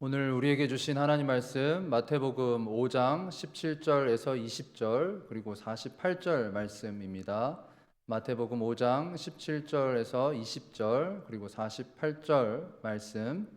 오늘 우리에게 주신 하나님 말씀 마태복음 5장 17절에서 20절 그리고 48절 말씀입니다. 마태복음 5장 17절에서 20절 그리고 48절 말씀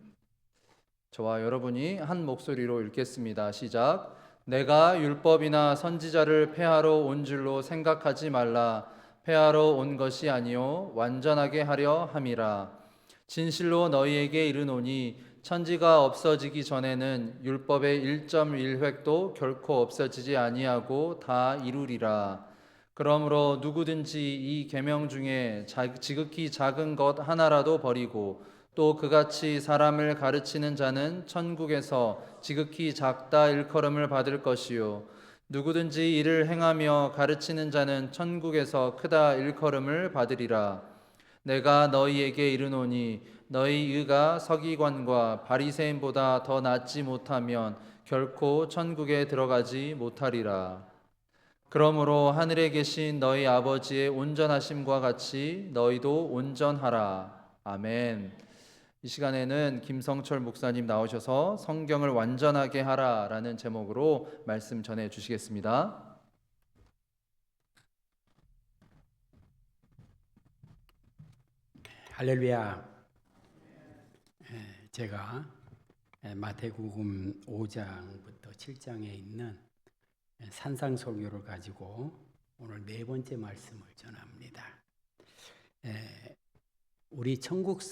저와 여러분이 한 목소리로 읽겠습니다. 시작. 내가 율법이나 선지자를 폐하러 온 줄로 생각하지 말라. 폐하러 온 것이 아니요 완전하게 하려 함이라. 진실로 너희에게 이르노니 천지가 없어지기 전에는 율법의 1.1획도 결코 없어지지 아니하고 다 이루리라. 그러므로 누구든지 이 계명 중에 지극히 작은 것 하나라도 버리고 또 그같이 사람을 가르치는 자는 천국에서 지극히 작다 일컬음을 받을 것이요 누구든지 이를 행하며 가르치는 자는 천국에서 크다 일컬음을 받으리라. 내가 너희에게 이르노니 너희 의가 서기관과 바리새인보다 더 낫지 못하면 결코 천국에 들어가지 못하리라. 그러므로 하늘에 계신 너희 아버지의 온전하심과 같이 너희도 온전하라. 아멘. 이 시간에는 김성철 목사님 나오셔서 성경을 완전하게 하라라는 제목으로 말씀 전해 주시겠습니다. 할렐루야. 제가 마태복음 5장부터 7장에 있는 산상설교를 가지고 오늘 네 번째 말씀을 전합니다. 우리 천국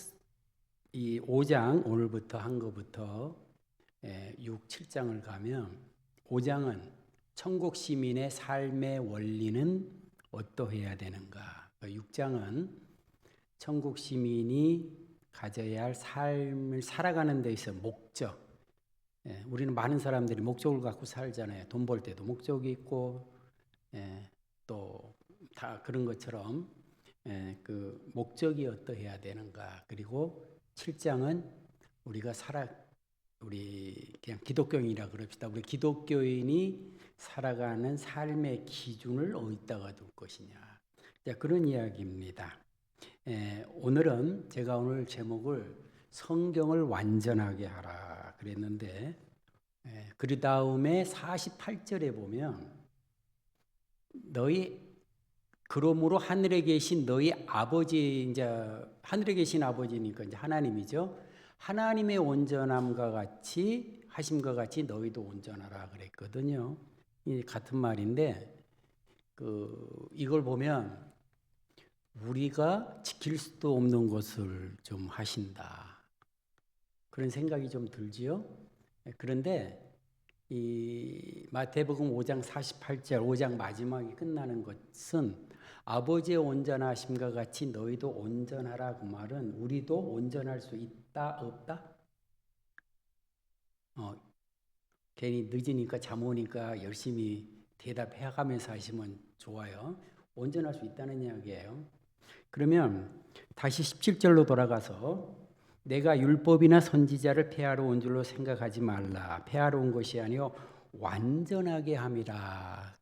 이 5장 오늘부터 한 것부터 6, 7장을 가면 5장은 천국 시민의 삶의 원리는 어떠해야 되는가, 6장은 천국 시민이 가져야 할 삶을 살아가는 데 있어 목적. 우리는 많은 사람들이 목적을 갖고 살잖아요. 돈 벌 때도 목적이 있고, 또 다 그런 것처럼 그 목적이 어떠해야 되는가. 그리고 7장은 우리 그냥 기독교인이라 그럽시다. 우리 기독교인이 살아가는 삶의 기준을 어디다가 둘 것이냐. 그런 이야기입니다. 오늘은 제가 오늘 제목을 성경을 완전하게 하라 그랬는데, 그 다음에 48절에 보면 너희 그러므로 하늘에 계신 너희 아버지, 이제 하늘에 계신 아버지니까 이제 하나님이죠. 하나님의 온전함과 같이 하심과 같이 너희도 온전하라 그랬거든요. 이 같은 말인데 이걸 보면 우리가 지킬 수도 없는 것을 좀 하신다, 그런 생각이 좀 들지요. 그런데 이 마태복음 5장 48절 5장 마지막이 끝나는 것은 아버지의 온전하심과 같이 너희도 온전하라. 그 말은 우리도 온전할 수 있다 없다? 괜히 늦으니까 잠 오니까 열심히 대답해가면서 하시면 좋아요. 온전할 수 있다는 이야기예요. 그러면 다시 17절로 돌아가서 내가 율법이나 선지자를 폐하러 온 줄로 생각하지 말라. 폐하러 온 것이 아니요 완전하게 함이라.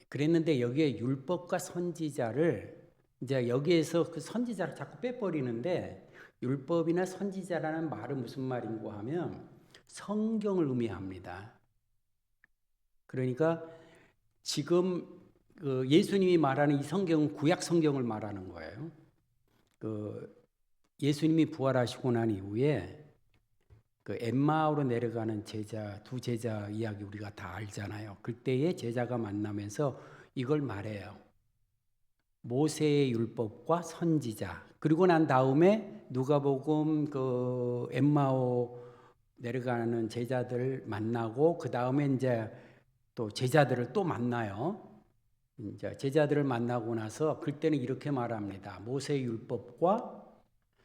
그랬는데 여기에 율법과 선지자를 이제 여기에서 그 선지자를 자꾸 빼버리는데, 율법이나 선지자라는 말은 무슨 말인고 하면 성경을 의미합니다. 그러니까 지금 예수님이 말하는 이 성경은 구약 성경을 말하는 거예요. 예수님이 부활하시고 난 이후에 엠마오로 내려가는 두 제자 이야기 우리가 다 알잖아요. 그때에 제자가 만나면서 이걸 말해요. 모세의 율법과 선지자. 그리고 난 다음에 누가복음 엠마오 내려가는 제자들 만나고 그 다음에 이제 또 제자들을 또 만나요. 이제 제자들을 만나고 나서 그때는 이렇게 말합니다. 모세의 율법과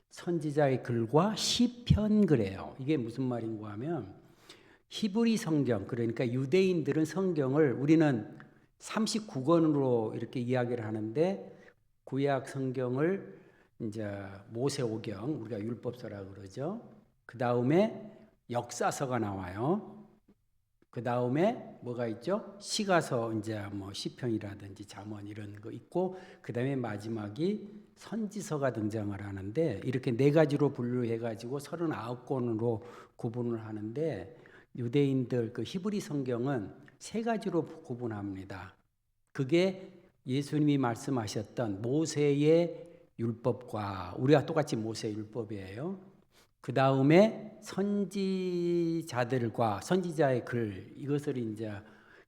선지자의 글과 시편 그래요. 이게 무슨 말인가 하면 히브리 성경, 그러니까 유대인들은 성경을 우리는 39권으로 이렇게 이야기를 하는데, 구약 성경을 이제 모세오경, 우리가 율법서라고 그러죠. 그 다음에 역사서가 나와요. 그 다음에 뭐가 있죠? 시가서, 이제 뭐 시편이라든지 잠언 이런 거 있고, 그 다음에 마지막이 선지서가 등장을 하는데 이렇게 네 가지로 분류해 가지고 39권으로 구분을 하는데 유대인들 그 히브리 성경은 세 가지로 구분합니다. 그게 예수님이 말씀하셨던 모세의 율법과 우리가 똑같이 모세의 율법이에요. 그 다음에 선지자들과 선지자의 글 이것을 이제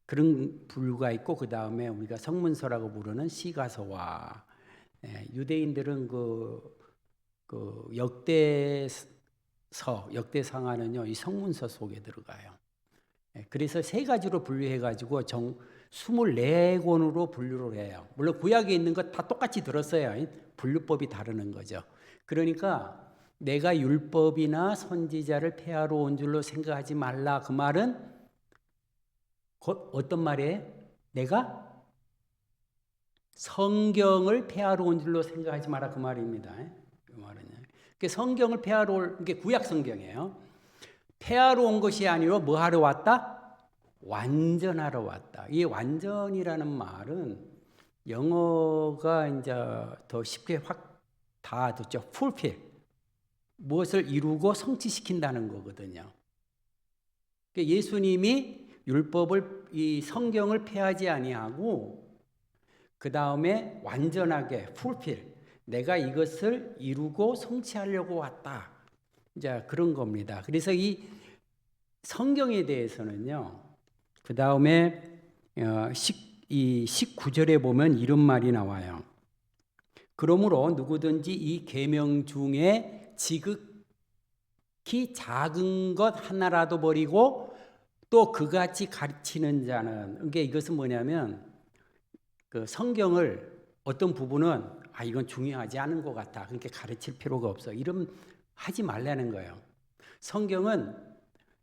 그런 분류가 있고 그 다음에 우리가 성문서라고 부르는 시가서와 유대인들은 그 역대상하는요 이 성문서 속에 들어가요. 그래서 세 가지로 분류해 가지고 24권으로 분류를 해요. 물론 구약에 있는 것 다 똑같이 들었어요. 분류법이 다르는 거죠. 그러니까 내가 율법이나 선지자를 폐하러 온 줄로 생각하지 말라. 그 말은 어떤 말이에요? 내가 성경을 폐하러 온 줄로 생각하지 마라 그 말입니다. 그 말은요. 그 성경을 폐하러 올 게 구약 성경이에요. 폐하러 온 것이 아니라 뭐 하러 왔다? 완전하러 왔다. 이 완전이라는 말은 영어가 이제 더 쉽게 확 다 듣죠. fulfill. 무엇을 이루고 성취시킨다는 거거든요. 예수님이 율법을 이 성경을 폐하지 아니하고 그 다음에 완전하게 fulfill. 내가 이것을 이루고 성취하려고 왔다. 이제 그런 겁니다. 그래서 이 성경에 대해서는요. 그 다음에 이 19절에 보면 이런 말이 나와요. 그러므로 누구든지 이 계명 중에 지극히 작은 것 하나라도 버리고 또 그같이 가르치는 자는 그러니까 이것은 뭐냐면 그 성경을 어떤 부분은 이건 중요하지 않은 것 같아. 그러니까 가르칠 필요가 없어. 이런 하지 말라는 거예요. 성경은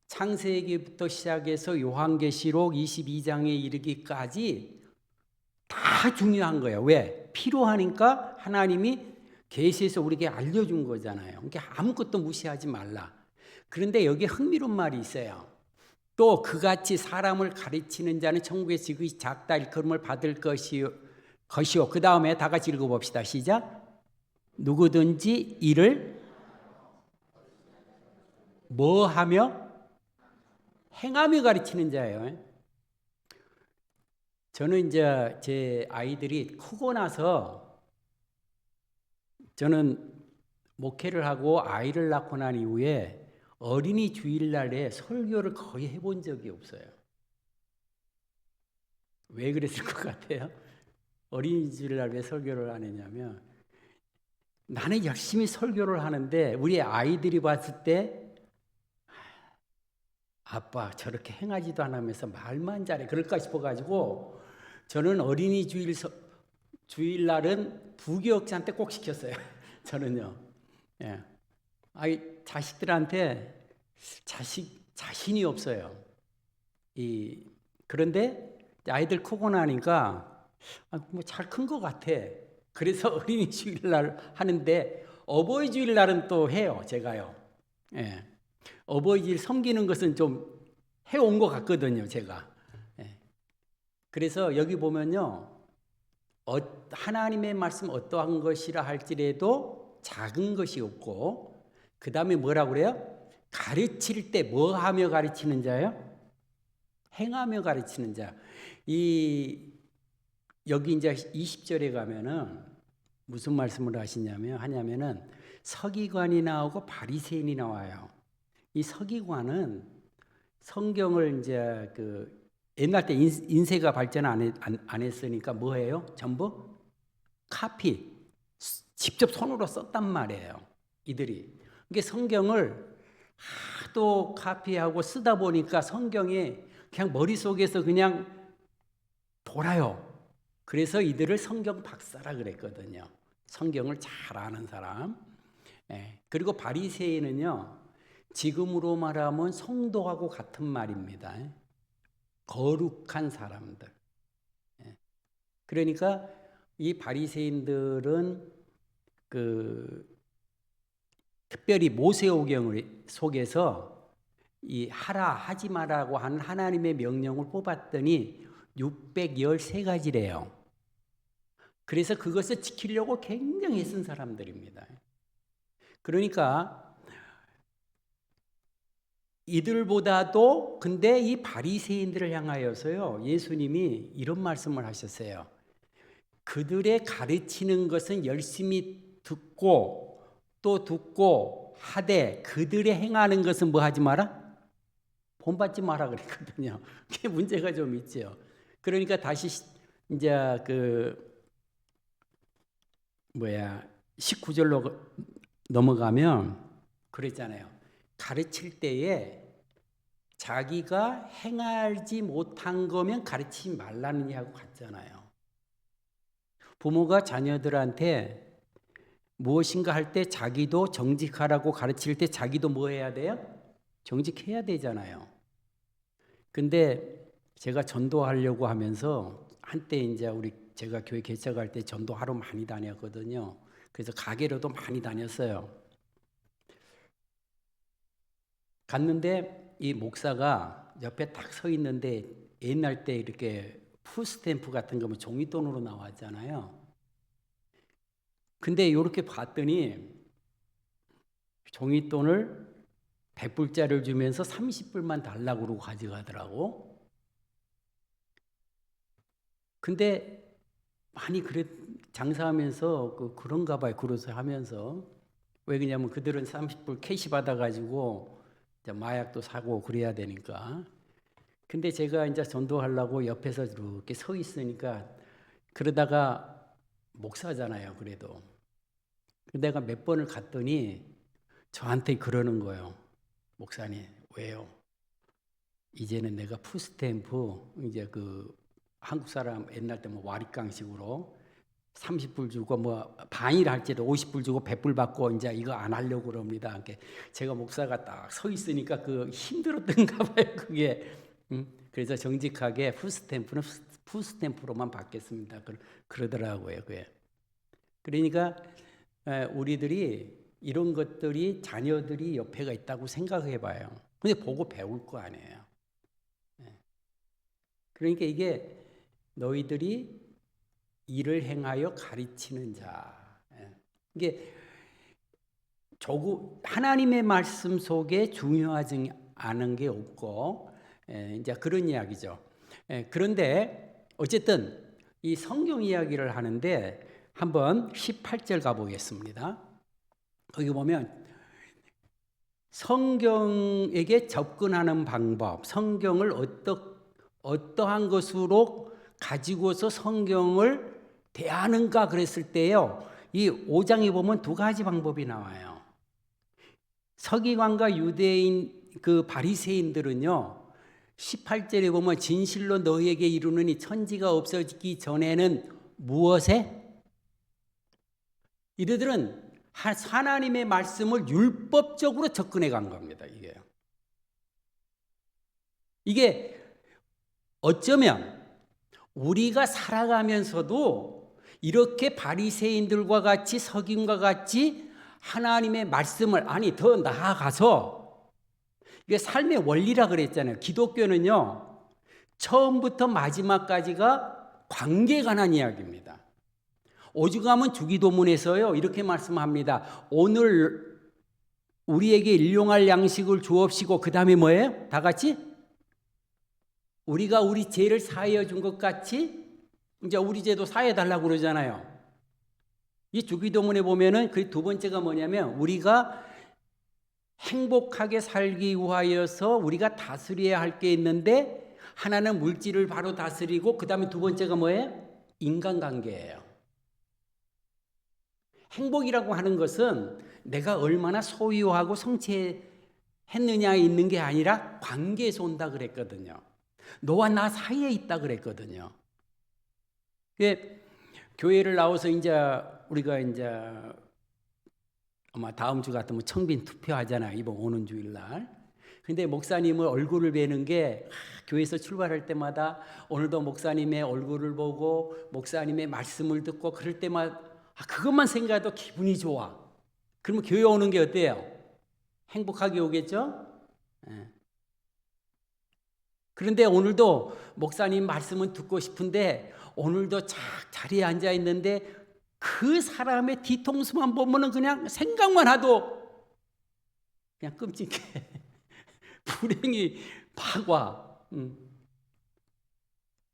창세기부터 시작해서 요한계시록 22장에 이르기까지 다 중요한 거예요. 왜? 필요하니까 하나님이 계시해서 우리에게 알려준 거잖아요. 그러니까 아무것도 무시하지 말라. 그런데 여기에 흥미로운 말이 있어요. 또 그같이 사람을 가르치는 자는 천국에 지극히 작다 일컬음을 받을 것이요. 그 다음에 다 같이 읽어봅시다. 시작. 누구든지 이를 뭐 하며? 행하며 가르치는 자예요. 저는 이제 제 아이들이 크고 나서 저는 목회를 하고 아이를 낳고 난 이후에 어린이 주일날에 설교를 거의 해본 적이 없어요. 왜 그랬을 것 같아요? 어린이 주일날 왜 설교를 안 했냐면 나는 열심히 설교를 하는데 우리 아이들이 봤을 때 아빠 저렇게 행하지도 않으면서 말만 잘해 그럴까 싶어가지고 저는 어린이 주일날은 부교육자한테 꼭 시켰어요. 저는요. 예. 자식들한테 자신이 없어요. 그런데 아이들 크고 나니까 뭐 잘 큰 것 같아. 그래서 어린이 주일날 하는데 어버이 주일날은 또 해요. 제가요. 예. 어버이 주일 섬기는 것은 좀 해온 것 같거든요. 제가. 예. 그래서 여기 보면요. 하나님의 말씀 어떠한 것이라 할지라도 작은 것이 없고 그 다음에 뭐라고 그래요? 가르칠 때 뭐 하며 가르치는 자예요? 행하며 가르치는 자. 여기 이제 20절에 가면은 무슨 말씀을 하냐면은 서기관이 나오고 바리새인이 나와요. 이 서기관은 성경을 이제 옛날 때 인쇄가 발전 안 했으니까 뭐예요? 전부 카피, 직접 손으로 썼단 말이에요. 이들이. 그게 성경을 하도 카피하고 쓰다 보니까 성경이 그냥 머릿속에서 그냥 돌아요. 그래서 이들을 성경 박사라 그랬거든요. 성경을 잘 아는 사람. 그리고 바리새인은요. 지금으로 말하면 성도하고 같은 말입니다. 거룩한 사람들. 그러니까 이 바리새인들은 특별히 모세오경 속에서 이 하지 마라고 하는 하나님의 명령을 뽑았더니 613가지래요. 그래서 그것을 지키려고 굉장히 애쓴 사람들입니다. 그러니까 이들보다도 근데 이 바리새인들을 향하여서요, 예수님이 이런 말씀을 하셨어요. 그들의 가르치는 것은 열심히 듣고 또 듣고 하되 그들의 행하는 것은 뭐 하지 마라? 본받지 마라 그랬거든요. 그게 문제가 좀 있죠. 그러니까 다시 이제 19절로 넘어가면 그랬잖아요. 가르칠 때에 자기가 행하지 못한 거면 가르치지 말라는 얘기하고 같잖아요. 부모가 자녀들한테 무엇인가 할 때 자기도 정직하라고 가르칠 때 자기도 뭐 해야 돼요? 정직해야 되잖아요. 근데 제가 전도하려고 하면서 한때 이제 제가 교회 개척할 때 전도하러 많이 다녔거든요. 그래서 가게로도 많이 다녔어요. 갔는데 이 목사가 옆에 딱 서 있는데 옛날 때 이렇게 푸스탬프 같은 거면 종이돈으로 나왔잖아요. 근데 이렇게 봤더니 종이돈을 100불짜리를 주면서 30불만 달라고 그러고 가져가더라고. 근데 많이 장사하면서 그런가 봐요. 그러서 하면서. 왜 그러냐면 그들은 30불 캐시 받아가지고 마약도 사고 그래야 되니까. 근데 제가 이제 전도하려고 옆에서 이렇게 서 있으니까 그러다가 목사잖아요. 그래도. 내가 몇 번을 갔더니 저한테 그러는 거예요. 목사님, 왜요? 이제는 내가 푸스탬프 이제 한국 사람 옛날 때 와리깡식으로 30불 주고 반일 할지도 50불 주고 100불 받고 이제 이거 안 하려고 그럽니다. 그러니까 제가 목사가 딱 서 있으니까 힘들었던가 봐요. 그게. 그래서 정직하게 푸스탬프는 푸스탬프로만 받겠습니다. 그러더라고요. 그게. 그러니까 우리들이 이런 것들이 자녀들이 옆에가 있다고 생각해 봐요. 근데 보고 배울 거 아니에요. 그러니까 이게 너희들이 일을 행하여 가르치는 자. 이게 하나님의 말씀 속에 중요하지 않은 게 없고 이제 그런 이야기죠. 그런데 어쨌든 이 성경 이야기를 하는데 한번 18절 가보겠습니다. 거기 보면 성경에게 접근하는 방법, 성경을 어떠한 것으로 가지고서 성경을 대하는가 그랬을 때요. 이 5장에 보면 두 가지 방법이 나와요. 서기관과 유대인 바리새인들은요. 18절에 보면 진실로 너희에게 이르노니 천지가 없어지기 전에는 무엇에? 이들은 하나님의 말씀을 율법적으로 접근해 간 겁니다. 이게 어쩌면 우리가 살아가면서도 이렇게 바리새인들과 같이 서기관과 같이 하나님의 말씀을 더 나아가서 이게 삶의 원리라 그랬잖아요. 기독교는요. 처음부터 마지막까지가 관계에 관한 이야기입니다. 오죽하면 주기도문에서요. 이렇게 말씀합니다. 오늘 우리에게 일용할 양식을 주옵시고 그 다음에 뭐예요? 다 같이? 우리가 우리 죄를 사하여 준 것 같이 이제 우리 죄도 사해 달라고 그러잖아요. 이 주기도문에 보면은 그 두 번째가 뭐냐면 우리가 행복하게 살기 위하여서 우리가 다스려야 할 게 있는데 하나는 물질을 바로 다스리고 그 다음에 두 번째가 뭐예요? 인간관계예요. 행복이라고 하는 것은 내가 얼마나 소유하고 성취했느냐에 있는 게 아니라 관계에서 온다 그랬거든요. 너와 나 사이에 있다 그랬거든요. 교회를 나와서 우리가 아마 다음 주 같으면 청빈 투표하잖아요. 이번 오는 주일날. 근데 목사님을 얼굴을 뵈는 게 교회에서 출발할 때마다 오늘도 목사님의 얼굴을 보고 목사님의 말씀을 듣고 그럴 때마다 그것만 생각해도 기분이 좋아. 그러면 교회 오는 게 어때요? 행복하게 오겠죠? 그런데 오늘도 목사님 말씀은 듣고 싶은데 오늘도 착 자리에 앉아 있는데 그 사람의 뒤통수만 보면은 그냥 생각만 하도 그냥 끔찍해. 불행이 막 와.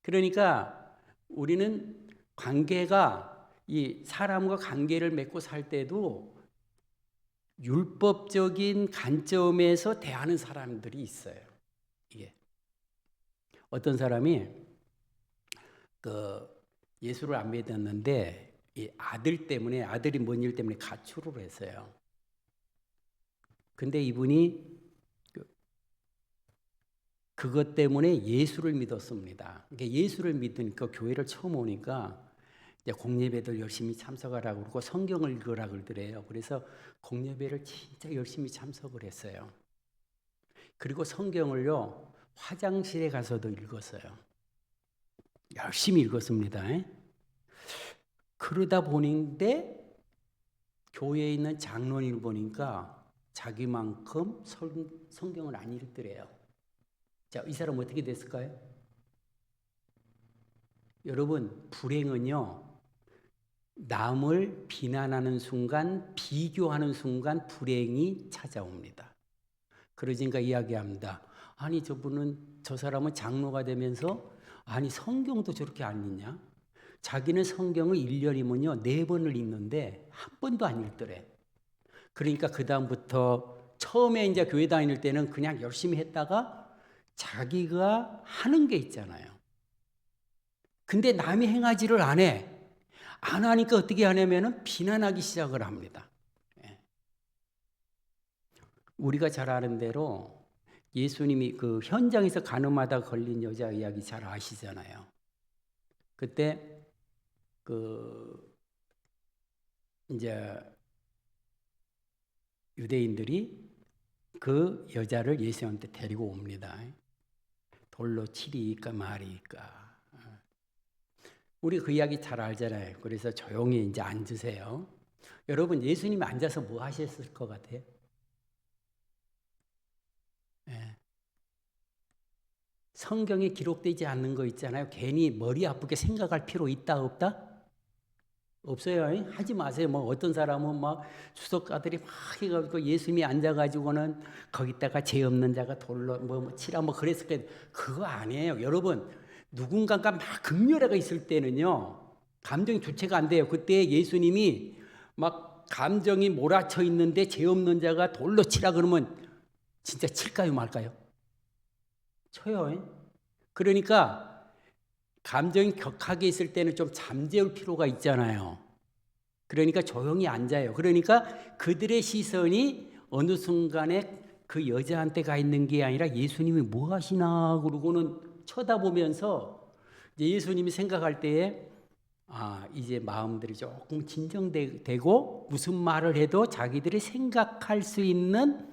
그러니까 우리는 관계가 이 사람과 관계를 맺고 살 때도 율법적인 관점에서 대하는 사람들이 있어요. 이게 어떤 사람이 그 예수를 안 믿었는데 이 아들이 뭔 일 때문에 가출을 했어요. 근데 이분이 그것 때문에 예수를 믿었습니다. 그러니까 예수를 믿으니까 교회를 처음 오니까 이제 공예배들 열심히 참석하라고 그러고 성경을 읽으라 그러더래요. 그래서 공예배를 진짜 열심히 참석을 했어요. 그리고 성경을요 화장실에 가서도 읽었어요. 열심히 읽었습니다. 그러다 보는데 교회에 있는 장로님을 보니까 자기만큼 성경을 안 읽더래요. 자, 이 사람 어떻게 됐을까요? 여러분, 불행은요, 남을 비난하는 순간, 비교하는 순간 불행이 찾아옵니다. 그러니까 이야기합니다. 아니, 저 사람은 장로가 되면서, 아니, 성경도 저렇게 안 읽냐? 자기는 성경을 1년이면요, 4번을 읽는데, 한 번도 안 읽더래. 그러니까 그다음부터 처음에 이제 교회 다닐 때는 그냥 열심히 했다가, 자기가 하는 게 있잖아요. 근데 남이 행하지를 안 해. 안 하니까 어떻게 하냐면은 비난하기 시작을 합니다. 우리가 잘 아는 대로 예수님이 그 현장에서 간음하다 걸린 여자 이야기 잘 아시잖아요. 그때 이제 유대인들이 그 여자를 예수님한테 데리고 옵니다. 돌로 치리까 말이까. 우리 그 이야기 잘 알잖아요. 그래서 조용히 이제 앉으세요. 여러분, 예수님이 앉아서 뭐 하셨을 것 같아요? 성경에 기록되지 않는 거 있잖아요. 괜히 머리 아프게 생각할 필요 있다 없다? 없어요. 하지 마세요. 뭐 어떤 사람은 막 주석가들이 막 해가지고 예수님이 앉아가지고는 거기다가 죄 없는 자가 돌로 뭐 치라 뭐 그랬을 때 그거 아니에요. 여러분, 누군가가 막 극렬해가 있을 때는요 감정이 주체가 안 돼요. 그때 예수님이 막 감정이 몰아쳐 있는데 죄 없는 자가 돌로 치라 그러면 진짜 칠까요 말까요? 쳐요. 그러니까 감정이 격하게 있을 때는 좀 잠재울 필요가 있잖아요. 그러니까 조용히 앉아요. 그러니까 그들의 시선이 어느 순간에 그 여자한테 가 있는 게 아니라 예수님이 뭐 하시나 그러고는 쳐다보면서 이제 예수님이 생각할 때에 이제 마음들이 조금 진정되고 무슨 말을 해도 자기들이 생각할 수 있는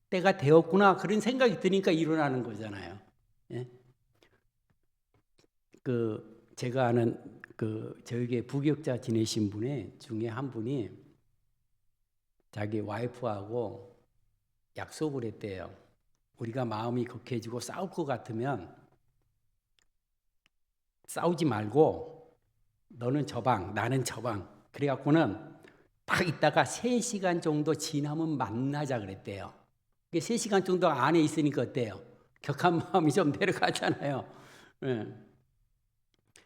때가 되었구나 그런 생각이 드니까 일어나는 거잖아요. 예? 제가 아는 저에게 부교육자 지내신 분의 중에 한 분이 자기 와이프하고 약속을 했대요. 우리가 마음이 격해지고 싸울 것 같으면 싸우지 말고 너는 저 방, 나는 저 방. 그래갖고는 딱 있다가 3시간 정도 지나면 만나자 그랬대요. 3시간 정도 안에 있으니까 어때요? 격한 마음이 좀 내려가잖아요.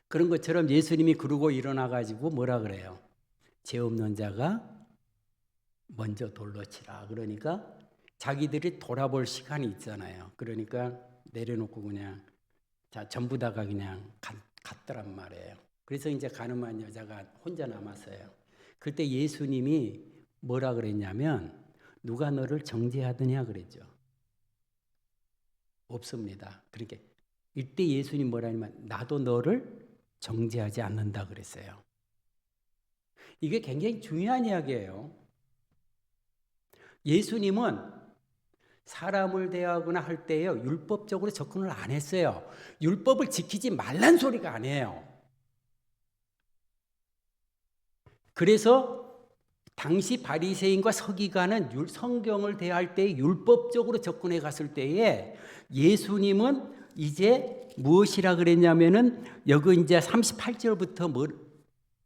그런 것처럼 예수님이 그러고 일어나가지고 뭐라 그래요? 죄 없는 자가 먼저 돌로 치라. 그러니까 자기들이 돌아볼 시간이 있잖아요. 그러니까 내려놓고 그냥 전부 다가 그냥 갔더란 말이에요. 그래서 이제 가늠한 여자가 혼자 남았어요. 그때 예수님이 뭐라 그랬냐면 누가 너를 정죄하더냐 그랬죠. 없습니다. 그러니까 이때 예수님 뭐라 하냐면 나도 너를 정죄하지 않는다 그랬어요. 이게 굉장히 중요한 이야기예요. 예수님은 사람을 대하거나 할 때요 율법적으로 접근을 안 했어요. 율법을 지키지 말란 소리가 아니에요. 그래서 당시 바리새인과 서기관은 성경을 대할 때 율법적으로 접근해 갔을 때에 예수님은 이제 무엇이라 그랬냐면은 여기 이제 38절부터 뭐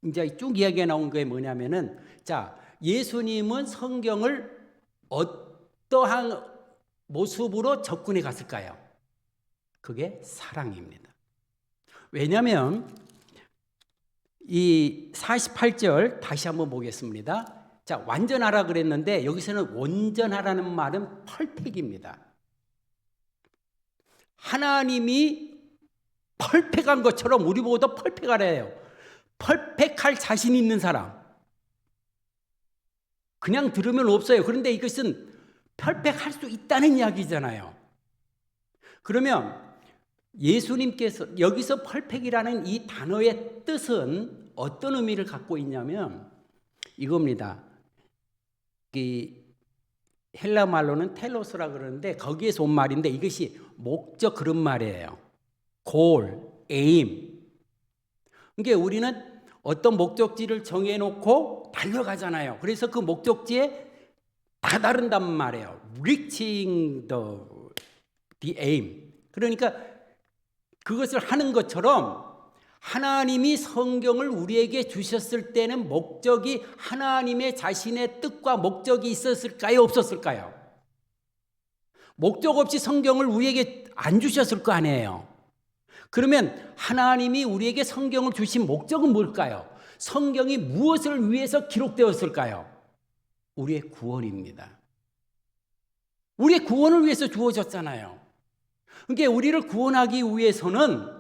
이제 쭉 이야기가 나온 게 뭐냐면은 자, 예수님은 성경을 어떠한 모습으로 접근해 갔을까요? 그게 사랑입니다. 왜냐하면 이 48절 다시 한번 보겠습니다. 자, 완전하라 그랬는데 여기서는 온전하라는 말은 펄펙입니다. 하나님이 펄펙한 것처럼 우리 보고도 펄펙하래요. 펄펙할 자신 있는 사람. 그냥 들으면 없어요. 그런데 이것은 펄펙할 수 있다는 이야기잖아요. 그러면 예수님께서 여기서 펄펙이라는 이 단어의 뜻은 어떤 의미를 갖고 있냐면 이겁니다. 이 헬라 말로는 텔로스라 그러는데 거기에서 온 말인데 이것이 목적 그런 말이에요. goal, aim. 그러니까 우리는 어떤 목적지를 정해놓고 달려가잖아요. 그래서 그 목적지에 다다른단 말이에요. reaching the aim. 그러니까 그것을 하는 것처럼 하나님이 성경을 우리에게 주셨을 때는 목적이 하나님의 자신의 뜻과 목적이 있었을까요? 없었을까요? 목적 없이 성경을 우리에게 안 주셨을 거 아니에요. 그러면 하나님이 우리에게 성경을 주신 목적은 뭘까요? 성경이 무엇을 위해서 기록되었을까요? 우리의 구원입니다. 우리의 구원을 위해서 주어졌잖아요. 그러니까 우리를 구원하기 위해서는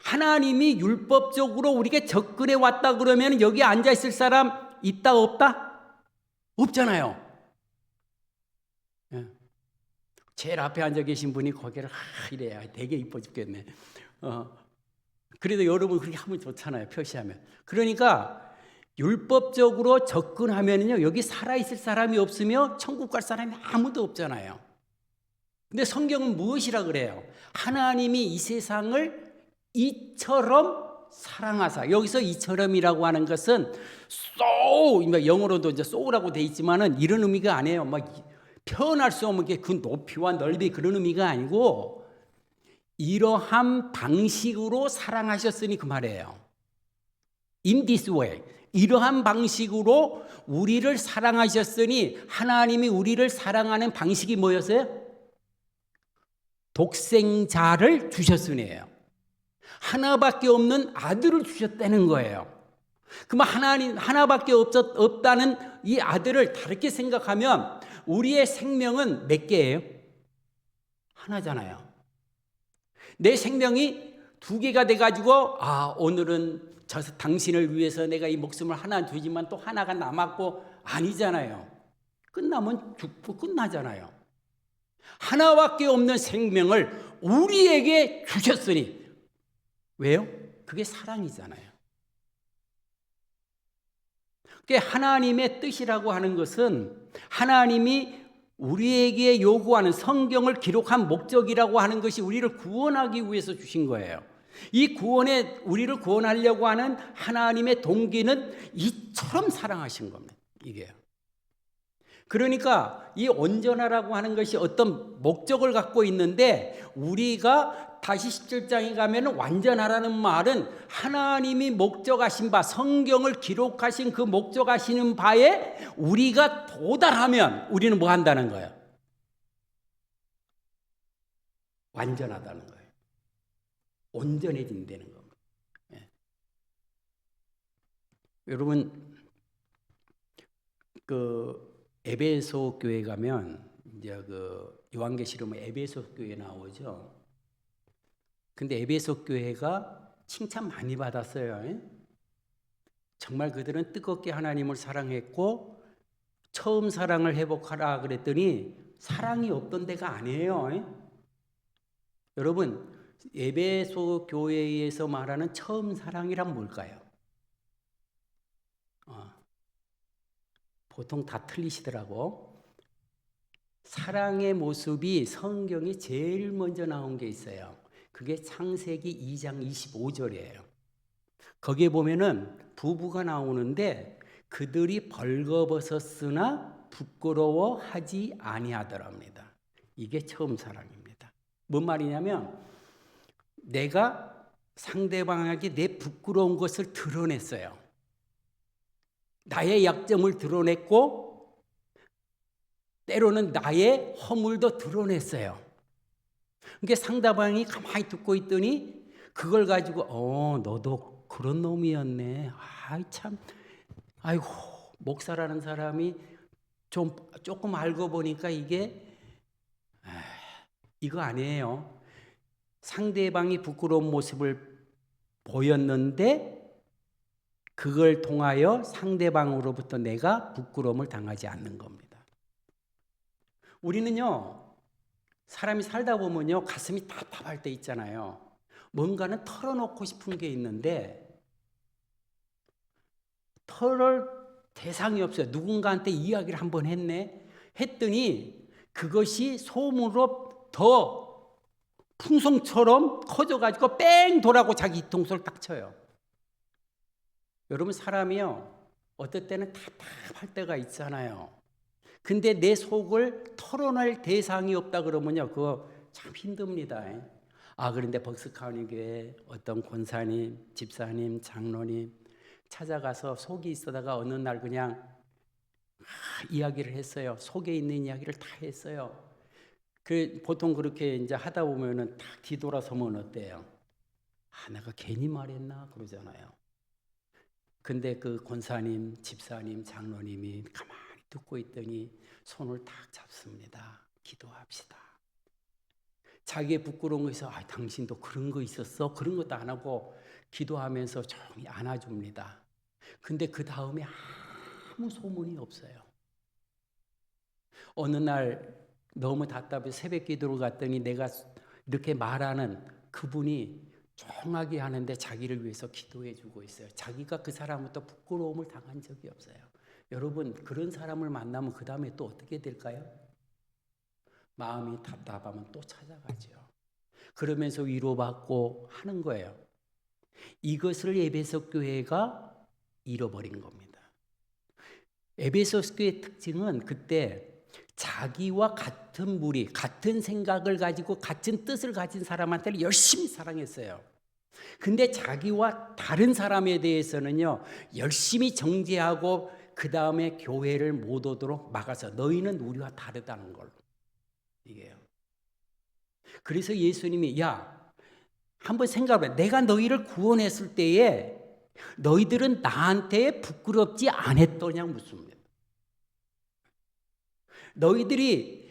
하나님이 율법적으로 우리에게 접근해 왔다 그러면 여기 앉아 있을 사람 있다 없다? 없잖아요. 제일 앞에 앉아 계신 분이 고개를 이래야 되게 이뻐 죽겠네. 그래도 여러분 그렇게 하면 좋잖아요. 표시하면. 그러니까 율법적으로 접근하면요 여기 살아 있을 사람이 없으며 천국 갈 사람이 아무도 없잖아요. 근데 성경은 무엇이라 그래요? 하나님이 이 세상을 이처럼 사랑하사. 여기서 이처럼이라고 하는 것은 so, 영어로도 이제 so라고 돼 있지만은 이런 의미가 아니에요. 막 표현할 수 없는 게 그 높이와 넓이 그런 의미가 아니고 이러한 방식으로 사랑하셨으니 그 말이에요. In this way. 이러한 방식으로 우리를 사랑하셨으니 하나님이 우리를 사랑하는 방식이 뭐였어요? 독생자를 주셨으니예요. 하나밖에 없는 아들을 주셨다는 거예요. 그러면 하나님 하나밖에 없다는 이 아들을 다르게 생각하면 우리의 생명은 몇 개예요? 하나잖아요. 내 생명이 두 개가 돼가지고 오늘은 당신을 위해서 내가 이 목숨을 하나 두지만 또 하나가 남았고 아니잖아요. 끝나면 죽고 끝나잖아요. 하나밖에 없는 생명을 우리에게 주셨으니 왜요? 그게 사랑이잖아요. 그게 하나님의 뜻이라고 하는 것은 하나님이 우리에게 요구하는 성경을 기록한 목적이라고 하는 것이 우리를 구원하기 위해서 주신 거예요. 이 구원에 우리를 구원하려고 하는 하나님의 동기는 이처럼 사랑하신 겁니다. 이게요. 그러니까 이 온전하라고 하는 것이 어떤 목적을 갖고 있는데 우리가 다시 17장에 가면 완전하라는 말은 하나님이 목적하신 바 성경을 기록하신 그 목적하시는 바에 우리가 도달하면 우리는 뭐 한다는 거예요? 완전하다는 거예요. 온전해진다는 겁니다. 예. 여러분 그 에베소 교회 가면 이제 그 요한계시록 에베소 교회 나오죠. 근데 에베소 교회가 칭찬 많이 받았어요. 정말 그들은 뜨겁게 하나님을 사랑했고 처음 사랑을 회복하라 그랬더니 사랑이 없던 데가 아니에요. 여러분 에베소 교회에서 말하는 처음 사랑이란 뭘까요? 보통 다 틀리시더라고. 사랑의 모습이 성경이 제일 먼저 나온 게 있어요. 그게 창세기 2장 25절이에요. 거기에 보면은 부부가 나오는데 그들이 벌거벗었으나 부끄러워하지 아니하더랍니다. 이게 처음 사랑입니다. 뭔 말이냐면 내가 상대방에게 내 부끄러운 것을 드러냈어요. 나의 약점을 드러냈고 때로는 나의 허물도 드러냈어요. 그러니까 상대방이 가만히 듣고 있더니 그걸 가지고 너도 그런 놈이었네. 아이 참, 아이고 목사라는 사람이 조금 알고 보니까 이거 아니에요. 상대방이 부끄러운 모습을 보였는데 그걸 통하여 상대방으로부터 내가 부끄러움을 당하지 않는 겁니다. 우리는요, 사람이 살다 보면요, 가슴이 답답할 때 있잖아요. 뭔가는 털어놓고 싶은 게 있는데 털을 대상이 없어요. 누군가한테 이야기를 한번 했더니 그것이 소문으로 더 풍성처럼 커져가지고 뺑 돌아고 자기 뒤통수를 딱 쳐요. 여러분 사람이요 어떨 때는 답답할 때가 있잖아요. 근데 내 속을 털어낼 대상이 없다 그러면요 그거 참 힘듭니다. 그런데 벅스카우니 교회 어떤 권사님, 집사님, 장로님 찾아가서 속이 있어다가 어느 날 그냥 이야기를 했어요. 속에 있는 이야기를 다 했어요. 보통 그렇게 이제 하다 보면은 딱 뒤돌아서면 어때요? 내가 괜히 말했나 그러잖아요. 근데 그 권사님, 집사님, 장로님이 가만히 듣고 있더니 손을 딱 잡습니다. 기도합시다. 자기의 부끄러운 거에서 당신도 그런 거 있었어? 그런 것도 안 하고 기도하면서 조용히 안아줍니다. 근데 그 다음에 아무 소문이 없어요. 어느 날 너무 답답해 새벽 기도를 갔더니 내가 이렇게 말하는 그분이 조용하게 하는데 자기를 위해서 기도해 주고 있어요. 자기가 그 사람부터 부끄러움을 당한 적이 없어요. 여러분 그런 사람을 만나면 그 다음에 또 어떻게 될까요? 마음이 답답하면 또 찾아가죠. 그러면서 위로받고 하는 거예요. 이것을 에베소 교회가 잃어버린 겁니다. 에베소 교회의 특징은 그때 자기와 같은 무리, 같은 생각을 가지고 같은 뜻을 가진 사람한테는 열심히 사랑했어요. 근데 자기와 다른 사람에 대해서는요 열심히 정죄하고 그 다음에 교회를 못 오도록 막아서 너희는 우리와 다르다는 걸로 이게요. 그래서 예수님이 한번 생각해봐. 내가 너희를 구원했을 때에 너희들은 나한테 부끄럽지 않았더냐 묻습니다. 너희들이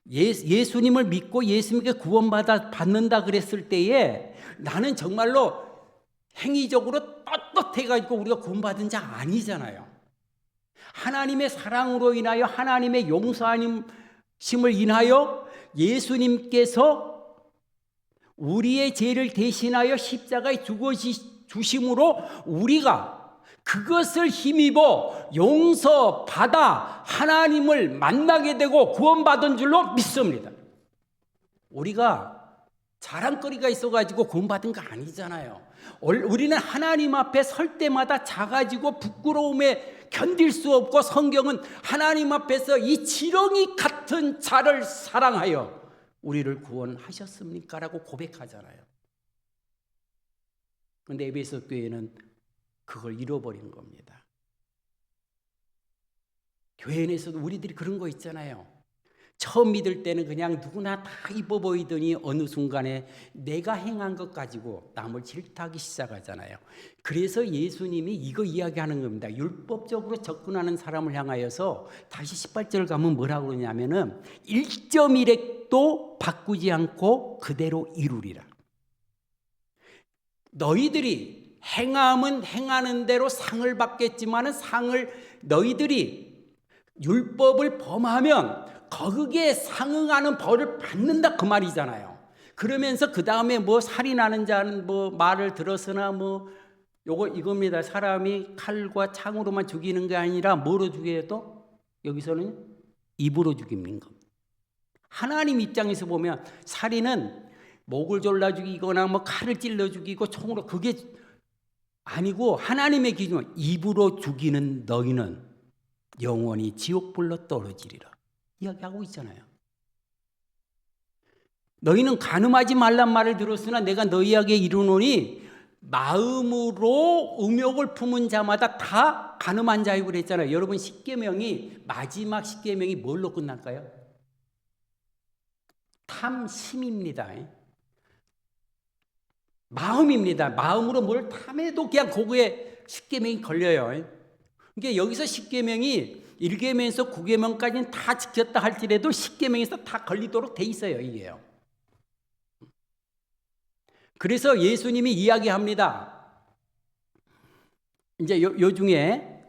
예수님을 믿고 예수님께 구원받는다 그랬을 때에 나는 정말로 행위적으로 떳떳해가지고 우리가 구원받은 자 아니잖아요. 하나님의 사랑으로 인하여 하나님의 용서하심을 인하여 예수님께서 우리의 죄를 대신하여 십자가에 죽으심으로 우리가 그것을 힘입어 용서받아 하나님을 만나게 되고 구원받은 줄로 믿습니다. 우리가 자랑거리가 있어가지고 구원받은 거 아니잖아요. 우리는 하나님 앞에 설 때마다 작아지고 부끄러움에 견딜 수 없고 성경은 하나님 앞에서 이 지렁이 같은 자를 사랑하여 우리를 구원하셨습니까? 라고 고백하잖아요. 그런데 에베소 교회는 그걸 잃어버린 겁니다. 교회 내에서도 우리들이 그런 거 있잖아요. 처음 믿을 때는 그냥 누구나 다 이뻐 보이더니 어느 순간에 내가 행한 것 가지고 남을 질타하기 시작하잖아요. 그래서 예수님이 이거 이야기하는 겁니다. 율법적으로 접근하는 사람을 향하여서 다시 18절 가면 뭐라고 그러냐면은 1.1획도 바꾸지 않고 그대로 이루리라. 너희들이 행함은 행하는 대로 상을 받겠지만은 상을 너희들이 율법을 범하면 거기에 상응하는 벌을 받는다 그 말이잖아요. 그러면서 그 다음에 살인하는 자는 말을 들었으나 이겁니다. 사람이 칼과 창으로만 죽이는 게 아니라 뭐로 죽여요 또? 여기서는 입으로 죽이는 겁니다. 하나님 입장에서 보면 살인은 목을 졸라 죽이거나 칼을 찔러 죽이고 총으로 그게 아니고 하나님의 기준은 입으로 죽이는 너희는 영원히 지옥불로 떨어지리라 이야기하고 있잖아요. 너희는 간음하지 말란 말을 들었으나 내가 너희에게 이르노니 마음으로 음욕을 품은 자마다 다 간음한 자이고 그랬잖아요. 여러분 십계명이 마지막 십계명이 뭘로 끝날까요? 탐심입니다. 마음입니다. 마음으로 뭘 탐해도 그냥 그거에 십계명이 걸려요. 그러니까 여기서 십계명이 1계명에서 9계명까지는 다 지켰다 할지라도 10계명에서 다 걸리도록 돼 있어요, 이게요. 그래서 예수님이 이야기합니다. 이제 요 중에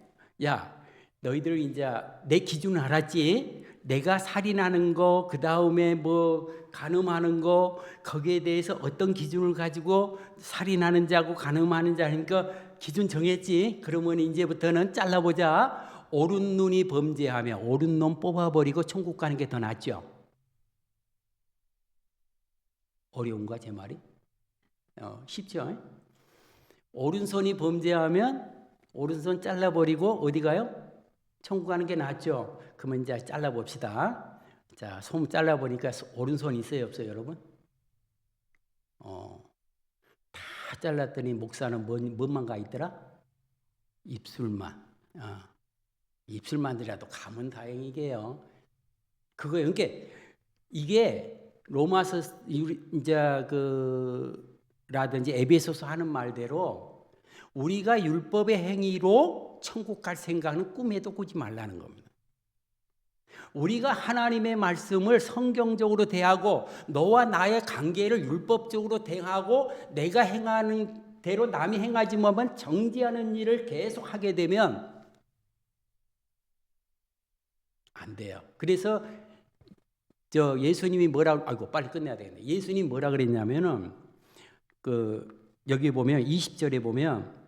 야, 너희들 이제 내 기준을 알았지? 내가 살인하는 거, 그 다음에 뭐 간음하는 거, 거기에 대해서 어떤 기준을 가지고 살인하는 자고 간음하는 자니까 기준 정했지? 그러면 이제부터는 잘라보자. 옳은 눈이 범죄하며 옳은 놈 뽑아버리고 천국 가는 게 더 낫죠. 어려운가 제 말이? 쉽죠? 오른손이 범죄하면 오른손 잘라버리고 어디 가요? 천국 가는 게 낫죠. 그러면 이제 잘라봅시다. 자, 손 잘라보니까 오른손이 있어요, 없어요, 여러분? 다 잘랐더니 목사는 뭔만 가 있더라? 입술만. 입술만이라도 가면 다행이게요. 그거예요. 그러니까 이게 로마서 이제 라든지 에베소서 하는 말대로 우리가 율법의 행위로 천국 갈 생각은 꿈에도 꾸지 말라는 겁니다. 우리가 하나님의 말씀을 성경적으로 대하고 너와 나의 관계를 율법적으로 대하고 내가 행하는 대로 남이 행하지 못하면 정죄하는 일을 계속 하게 되면 안 돼요. 그래서 예수님이 뭐라고 빨리 끝내야 되겠네. 예수님이 뭐라 그랬냐면은 여기 보면 20절에 보면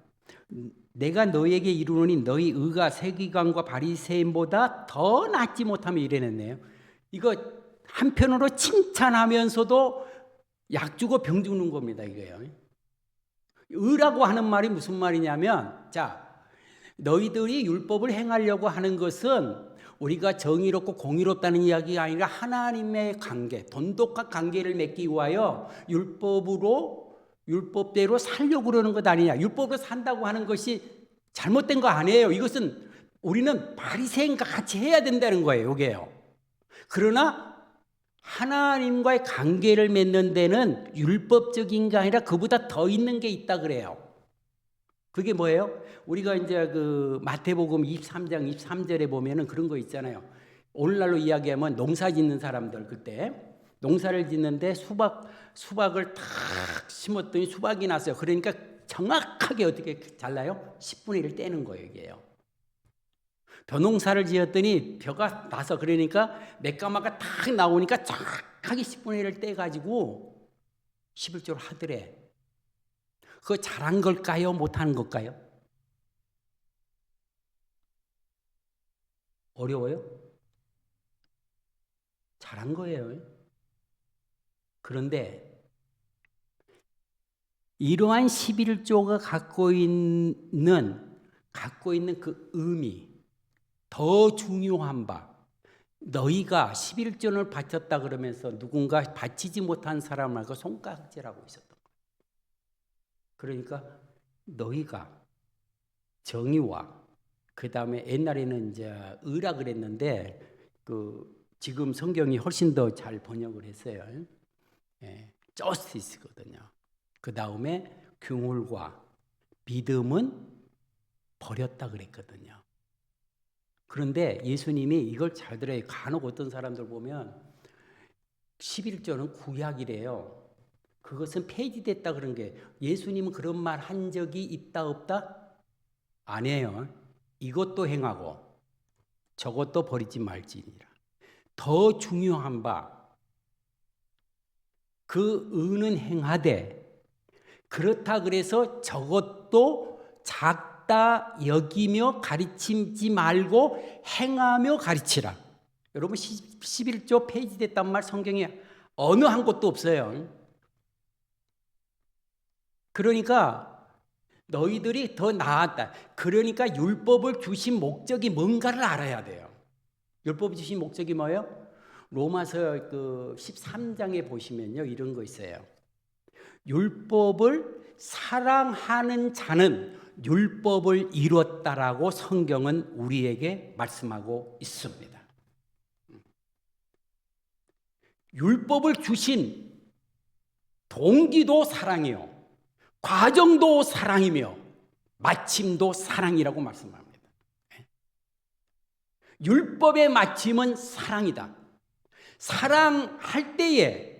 내가 너희에게 이르노니 너희 의가 세기관과 바리새인보다 더 낫지 못하며 이래냈네요. 이거 한편으로 칭찬하면서도 약 주고 병 주는 겁니다, 이거예요. 의라고 하는 말이 무슨 말이냐면, 자, 너희들이 율법을 행하려고 하는 것은 우리가 정의롭고 공의롭다는 이야기가 아니라 하나님의 관계, 돈독한 관계를 맺기 위하여 율법대로 살려고 그러는 것 아니냐. 율법으로 산다고 하는 것이 잘못된 거 아니에요. 이것은 우리는 바리새인과 같이 해야 된다는 거예요. 이게요. 그러나 하나님과의 관계를 맺는 데는 율법적인 게 아니라 그보다 더 있는 게 있다 그래요. 그게 뭐예요? 우리가 이제 마태복음 23장 23절에 보면은 그런 거 있잖아요. 오늘날로 이야기하면 농사 짓는 사람들, 그때 농사를 짓는데 수박을 탁 심었더니 수박이 났어요. 그러니까 정확하게 어떻게 잘라요? 10분의 1 떼는 거예요, 이게요. 벼농사를 지었더니 벼가 나서 그러니까 맥가마가 탁 나오니까 정확하게 10분의 1을 떼가지고 11조를 하더래. 그거 잘한 걸까요? 못한 걸까요? 어려워요? 잘한 거예요. 그런데 이러한 11조가 갖고 있는 그 의미, 더 중요한 바, 너희가 11조를 바쳤다 그러면서 누군가 바치지 못한 사람하고 손가락질하고 있었던 거예요. 그러니까 너희가 정의와 그 다음에 옛날에는 이제 의라 그랬는데 지금 성경이 훨씬 더 잘 번역을 했어요. justice거든요. 그 다음에 긍휼과 믿음은 버렸다 그랬거든요. 그런데 예수님이 이걸 잘 들어요. 간혹 어떤 사람들 보면 11조는 구약이래요. 그것은 폐지됐다 그런 게 예수님은 그런 말 한 적이 있다 없다? 아니에요. 이것도 행하고 저것도 버리지 말지니라. 더 중요한 바 그 의는 행하되 그렇다 그래서 저것도 작다 여기며 가르치지 말고 행하며 가르치라. 여러분 11조 폐지됐단 말 성경에 어느 한 곳도 없어요. 그러니까 너희들이 더 나았다. 그러니까 율법을 주신 목적이 뭔가를 알아야 돼요. 율법이 주신 목적이 뭐예요? 로마서 그 13장에 보시면요, 이런 거 있어요. 율법을 사랑하는 자는 율법을 이뤘다라고 성경은 우리에게 말씀하고 있습니다. 율법을 주신 동기도 사랑이요, 과정도 사랑이며 마침도 사랑이라고 말씀합니다. 율법의 마침은 사랑이다. 사랑할 때에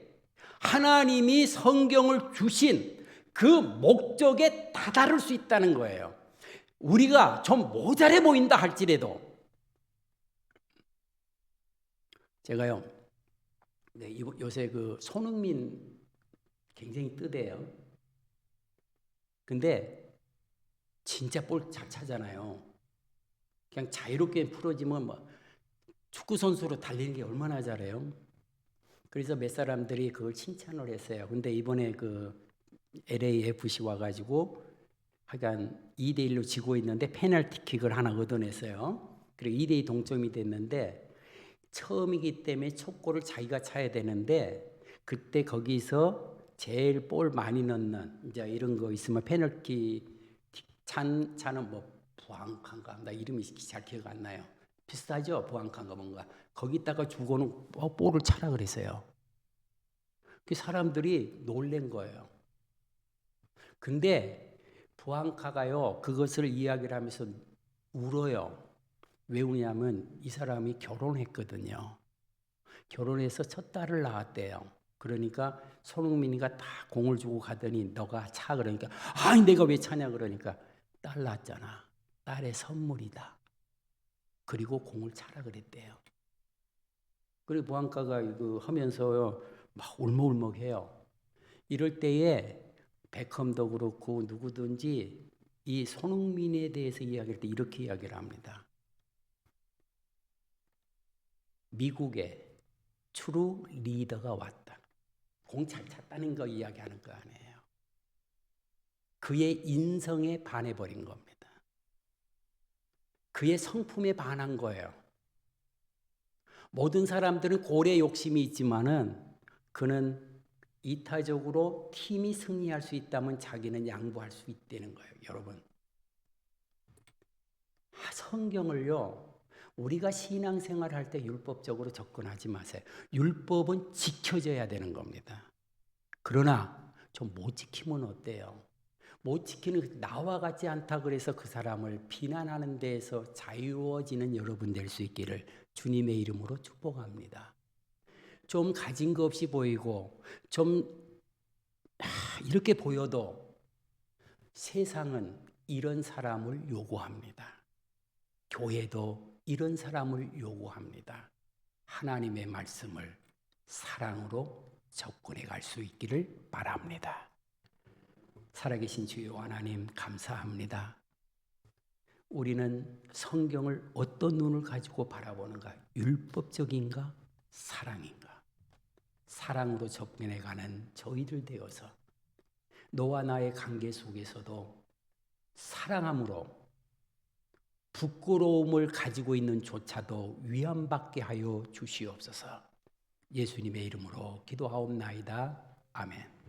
하나님이 성경을 주신 그 목적에 다다를 수 있다는 거예요. 우리가 좀 모자래 보인다 할지라도, 제가요, 요새 그 손흥민 굉장히 뜨대요. 근데 진짜 볼 잘 차잖아요. 그냥 자유롭게 풀어지면 뭐 축구 선수로 달리는 게 얼마나 잘해요. 그래서 몇 사람들이 그걸 칭찬을 했어요. 근데 이번에 그 LAFC 와가지고 하여간 2대1로 지고 있는데 페널티킥을 하나 얻어냈어요. 그리고 2대2 동점이 됐는데 처음이기 때문에 첫 골을 자기가 차야 되는데, 그때 거기서 제일 볼 많이 넣는 이제 이런 거 있으면 페널티 차는 뭐 부앙칸가, 나 이름이 잘 기억 안 나요. 비슷하죠? 부앙칸가 뭔가. 거기다가 주고는 볼을 차라 그랬어요. 그 사람들이 놀란 거예요. 근데 부앙카가요, 그것을 이야기를 하면서 울어요. 왜 우냐면 이 사람이 결혼했거든요. 결혼해서 첫 딸을 낳았대요. 그러니까 손흥민이가 다 공을 주고 가더니 너가 차, 그러니까 아니 내가 왜 차냐, 그러니까 딸 낳았잖아, 딸의 선물이다, 그리고 공을 차라 그랬대요. 그리고 부안카가 이거 하면서 막 울먹울먹해요. 이럴 때에 베컴도 그렇고 누구든지 이 손흥민에 대해서 이야기할 때 이렇게 이야기를 합니다. 미국에 트루 리더가 왔다. 공 잘 찼다는 거 이야기하는 거 아니에요. 그의 인성에 반해버린 겁니다. 그의 성품에 반한 거예요. 모든 사람들은 골에 욕심이 있지만은 그는 이타적으로 팀이 승리할 수 있다면 자기는 양보할 수 있다는 거예요. 여러분, 성경을요, 우리가 신앙생활 할 때 율법적으로 접근하지 마세요. 율법은 지켜져야 되는 겁니다. 그러나 좀 못 지키면 어때요? 못 지키는, 나와 같지 않다 그래서 그 사람을 비난하는 데에서 자유로워지는 여러분 될 수 있기를 주님의 이름으로 축복합니다. 좀 가진 거 없이 보이고 좀 이렇게 보여도 세상은 이런 사람을 요구합니다. 교회도 이런 사람을 요구합니다. 하나님의 말씀을 사랑으로 접근해 갈 수 있기를 바랍니다. 살아계신 주여 하나님, 감사합니다. 우리는 성경을 어떤 눈을 가지고 바라보는가? 율법적인가? 사랑인가? 사랑으로 접근해 가는 저희들 되어서 너와 나의 관계 속에서도 사랑함으로 부끄러움을 가지고 있는 조차도 위안받게 하여 주시옵소서. 예수님의 이름으로 기도하옵나이다. 아멘.